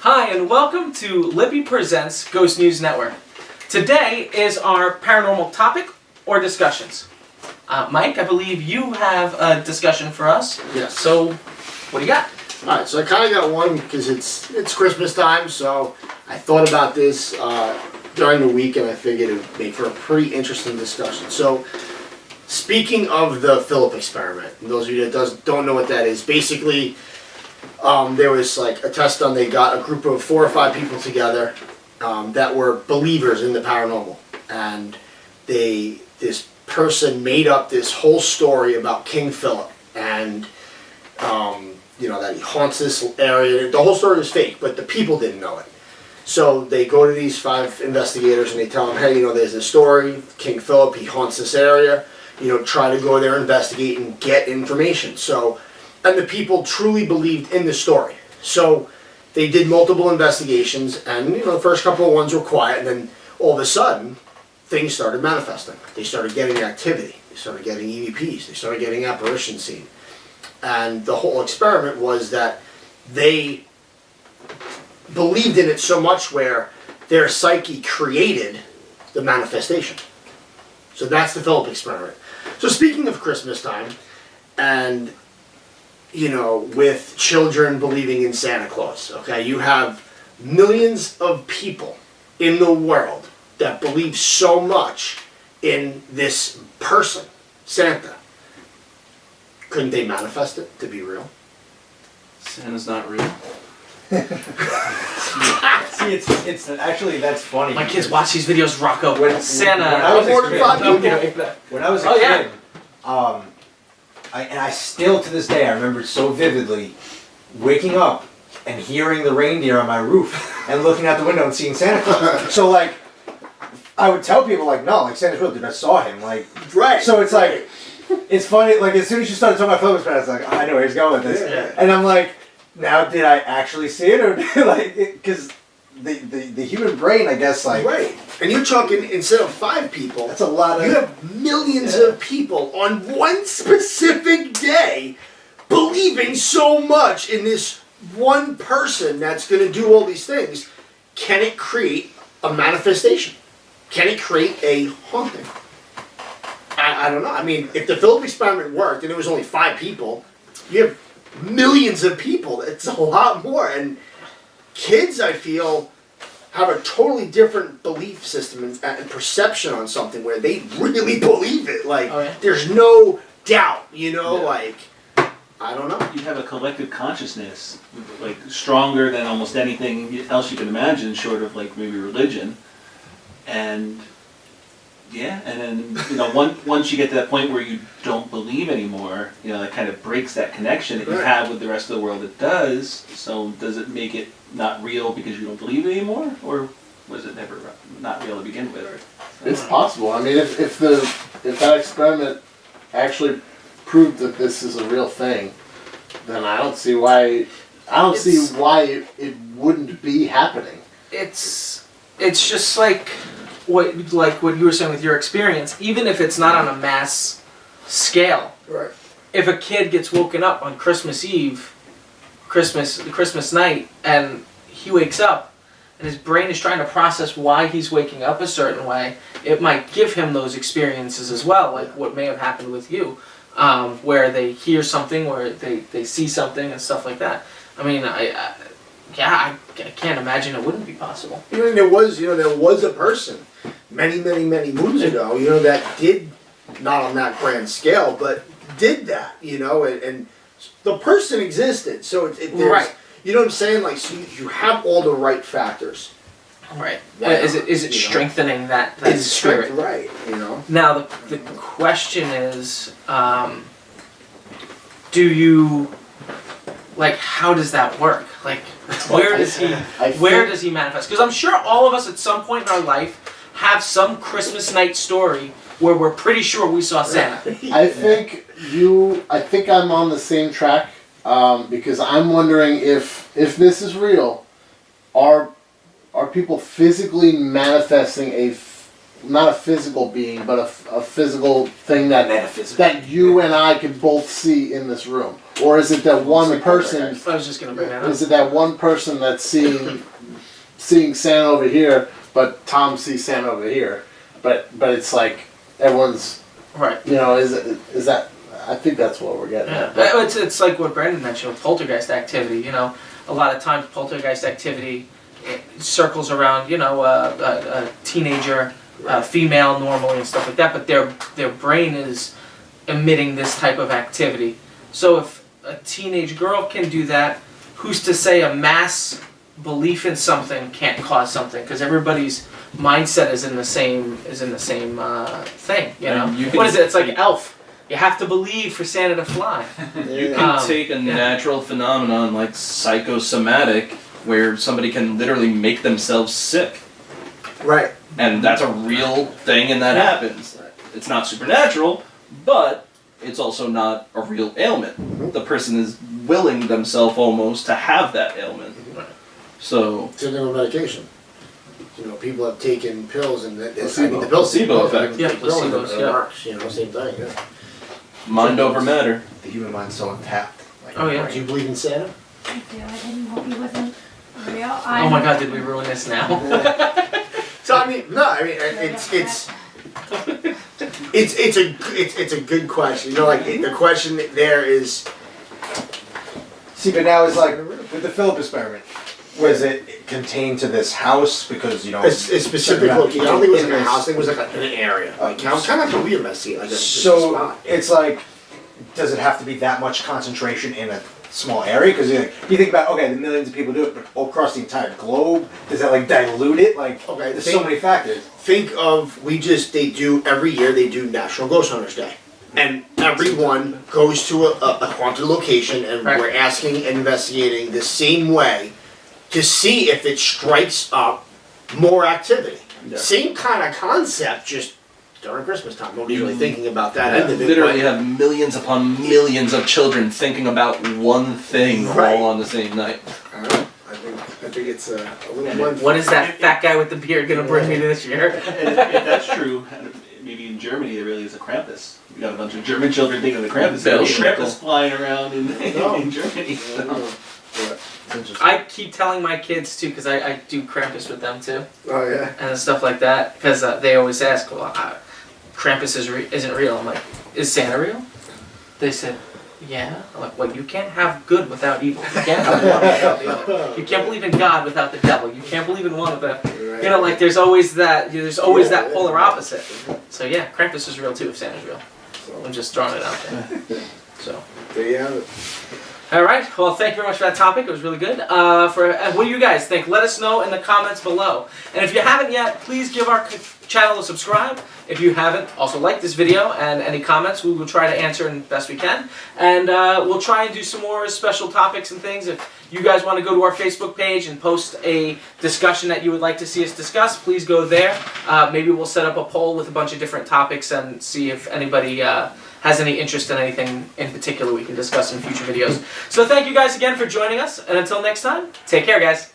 Hi, and welcome to Lippy Presents Ghost News Network. Today is our paranormal topic or discussions. Mike, I believe you have a discussion for us. Yes. So, what do you got? Alright, so I kind of got one because it's Christmas time, so I thought about this during the week and I figured it would make for a pretty interesting discussion. So, speaking of the Philip experiment, and those of you that don't know what that is, basically there was like a test done. They got a group of 4 or 5 people together that were believers in the paranormal, and this person made up this whole story about King Philip, and that he haunts this area. The whole story was fake, but the people didn't know it. So they go to these 5 investigators and they tell them, hey, there's this story, King Philip, he haunts this area. Try to go there, investigate, and get information. And the people truly believed in the story. So they did multiple investigations, and the first couple of ones were quiet, and then all of a sudden, things started manifesting. They started getting activity. They started getting EVPs. They started getting apparitions seen. And the whole experiment was that they believed in it so much where their psyche created the manifestation. So that's the Philip experiment. So speaking of Christmas time, and with children believing in Santa Claus, okay, you have millions of people in the world that believe so much in this person, Santa. Couldn't they manifest it to be real? Santa's not real. See, it's actually, that's funny. My kids watch these videos, Rocco. Santa. When I was a kid, Yeah. And I still to this day, I remember so vividly waking up and hearing the reindeer on my roof and looking out the window and seeing Santa Claus. So I would tell people no, Santa's real, dude. I saw him, Right. So it's it's funny. As soon as you started talking about Philip Experiment, I was I know where he's going with this. Yeah. And I'm now did I actually see it or because the human brain, I guess, right. And you're talking, instead of 5 people, that's a lot of. You have millions of people on one specific day believing so much in this one person that's going to do all these things. Can it create a manifestation? Can it create a haunting? I don't know. I mean, if the Philip experiment worked and it was only 5 people, you have millions of people. It's a lot more. And kids, I feel, have a totally different belief system and perception on something where they really believe it. There's no doubt, I don't know. You have a collective consciousness, stronger than almost anything else you can imagine, short of maybe religion. And then once you get to that point where you don't believe anymore, that kind of breaks that connection that you have with the rest of the world. It does. So does it make it not real because you don't believe it anymore, or was it never not real to begin with? It's possible. I mean, if that experiment actually proved that this is a real thing, then I don't see why it wouldn't be happening. It's just what you were saying with your experience. Even if it's not on a mass scale, Right. If a kid gets woken up on Christmas Eve, Christmas night, and he wakes up, and his brain is trying to process why he's waking up a certain way, it might give him those experiences as well, like what may have happened with you, where they hear something, or they see something and stuff like that. I mean, I can't imagine it wouldn't be possible. There was a person many moons ago, that did, not on that grand scale, but did that, and the person existed. So there's, right. You know what I'm saying? So you have all the right factors. Right. Why Is not, it strengthening that It's spirit? right, Now the question is, do you how does that work? Where does he manifest? Because I'm sure all of us at some point in our life have some Christmas night story where we're pretty sure we saw Santa. I think I'm on the same track because I'm wondering if this is real, are people physically manifesting not a physical being, but a physical thing that Metaphysical. that you and I can both see in this room, or is it that one person? I was just gonna bring that up. Is it that one person that's seeing Santa over here, but Tom sees Santa over here, but it's like everyone's, Right. you know, is that? I think that's what we're getting Yeah. at. But It's like what Brandon mentioned with poltergeist activity. You know, a lot of times poltergeist activity circles around, you know, a teenager, female normally and stuff like that, but their brain is emitting this type of activity. So if a teenage girl can do that, who's to say a mass belief in something can't cause something? Because everybody's mindset is in the same thing. You know, And you can what is it? It's like take- Elf. You have to believe for Santa to fly. You yeah. can take a natural phenomenon like psychosomatic, where somebody can literally make themselves sick, Right. and that's a real thing, and that happens. It's not supernatural, but it's also not a real ailment. The person is willing themselves almost to have that ailment. So Same thing with medication. You know, people have taken pills and the Placebo. Placebo effect. Yeah, Take pills and placebos, it yeah. works. You know, same thing. Yeah. mind over matter. The human mind's so untapped. Like, Oh, yeah. Do you believe in Santa? I do. I didn't hope he wasn't real. Oh my God, did we ruin this now? So I mean, no, I mean it's a good question. You know, like the question there is, See, but now it's like with the Philip experiment. Was it contained to this house because you know? a specific location. I don't think it was in a house. I think it was like an area. Like kind of like a weird messy. Like a So spot. it's like, does it have to be that much concentration in a small area? Because you think about, okay, the millions of people do it, but across the entire globe, does that like dilute it? Like, Okay, there's so many factors. Think of they do every year they do National Ghost Hunters Day. And everyone goes to a haunted location and Right. we're asking and investigating the same way to see if it strikes up more activity. Yeah. Same kind of concept, just during Christmas time. Nobody's really thinking about that end of it. Literally but- have millions upon millions of children thinking about one thing Right. all on the same night. I don't know. I think it's a little one. What is that fat guy with the beard gonna bring me this year? And if that's true, maybe in Germany there really is a Krampus. We got a bunch of German children thinking of the Krampus. There's a Belschnickel. Krampus flying around No. in Germany. I keep telling my kids too, because I do Krampus with them too, Oh yeah. and stuff like that, because they always ask, well, Krampus isn't real. I'm like, is Santa real? They said, yeah. I'm like, well, you can't have good without evil. You can't have one without the other. You can't believe in God without the devil. You can't believe in one without, you know, like there's always that that polar opposite. So yeah, Krampus is real too if Santa's real. I'm just throwing it out there. So. There you have it. All right. Well, thank you very much for that topic. It was really good. What do you guys think? Let us know in the comments below. And if you haven't yet, please give our channel a subscribe. If you haven't, also like this video, and any comments we will try to answer in best we can. And we'll try and do some more special topics and things. If you guys want to go to our Facebook page and post a discussion that you would like to see us discuss, please go there. Maybe we'll set up a poll with a bunch of different topics and see if anybody has any interest in anything in particular we can discuss in future videos. So thank you guys again for joining us, and until next time, take care, guys.